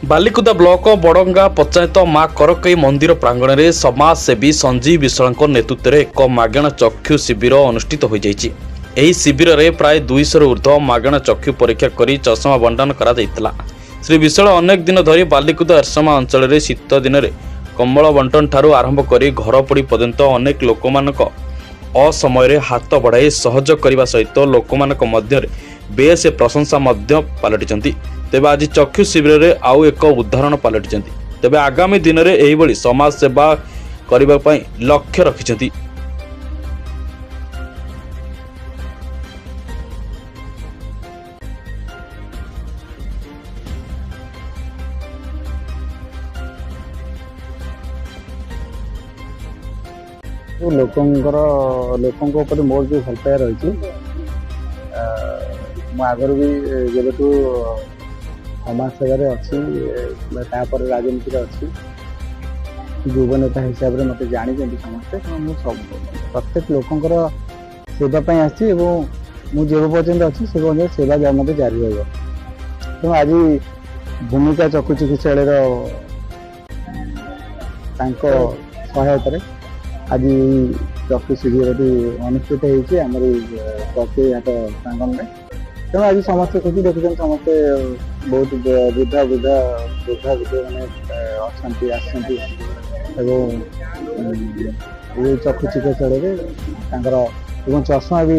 Balikuda block बड़ंगा panchayat माँ करकई मंदिर प्रांगण में समाजसेवी संजीव विश्वाल नेतृत्व में एक मागणा चक्षु शिविर अनुष्ठित हो जाइछि। एही शिविर में प्राय 200 ऊर्ध्व मागणा चक्षु परीक्षा कर चषमा बंटन करा जायतिला। श्री विश्वाल अनेक दिन धरी बालिकुदा एरसमा अंचल में शीत दिन में कंबल बंटन ठारू आरंभ कर घर पड़ी पर्यंत अनेक लोकमानक असमय हाथ बढ़ाई सहयोग करने सहित लोकमानक मध्य बेस प्रशंसा पलटि। तेबे आज चक्षु शिविर में आउ एक उदाहरण पलटि। तेबे आगामी दिन में यही समाज सेवा करने लक्ष्य रखिछन्ति। लोकों मोर जो भल पाया रही आगर भी जब समाज सेवार अच्छी राजनीति अच्छी युव नेता हिसाब से मत जानी समस्ते प्रत्येक लोकंर सेवाई आसी मुझे पर्यटन अच्छी से सेवा मत जारी रहा। तेणु आज भूमिका चक्षु चिकित्सालय सहायता आज चक्षु शिविर अनुष्ठित होती हाट प्रांगण में। तेणु आज समस्ते खुशी देखुं समस्ते बहुत वृद्धा वृद्धा वृद्धा वृद्ध मैंने ये चक्षु चिकित्सालय चषमा भी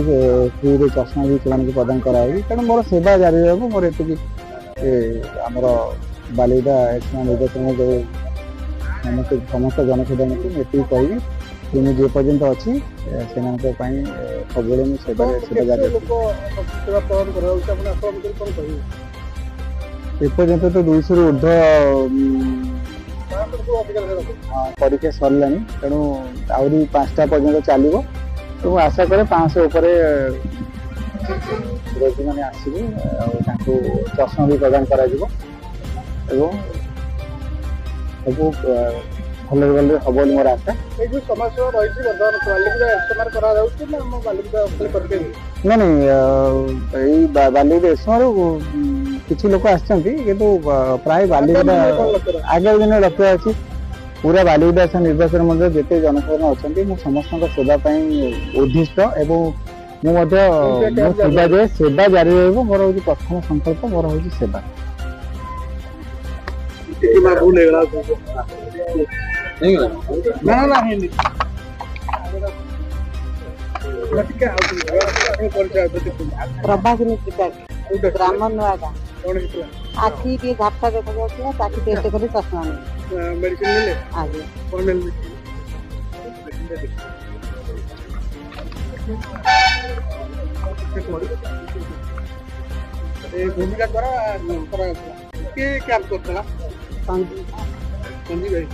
फ्री चषमा भी से प्रदान कराई। तेणु मोर सेवा जारी रहा। मोर ये आमर बालिकुदा एरसमा निर्देशन जो समस्त जनसाधारण ये कही मुझे पर्यटन अच्छी सब सेवा जारी एपर्यंत तो 200 ऊर्ध्व परीक्षा सरला। तेणु आहरी 5टा पर्यटन चलो। तो आशा करे 500 रोगी मैंने आसवे चषमा भी प्रदान कर भल भल हम मोर आशा। ना नहीं बालिकुदा एरसमार किसी लोक आसु प्राय बालिकुदा आगे दिन लक्ष्य अच्छी पूरा बालिकुदा निर्वाचन मंडल जिते जनसाधारण अच्छा समस्त सेवाई उद्दिष्ट एवं सेवा जारी रहा। मोर हूँ प्रथम संकल्प मोर हूँ सेवा। प्रभागिनी त्रिपाठी ग्राम नुआगा आखि टे झापटा देखा जाउछला ताकि टेस्ट करी चश्मा मेडिसिन मिले आगे कोन मिले ए भूमिका करा के कैंप करतला संजीव भाई।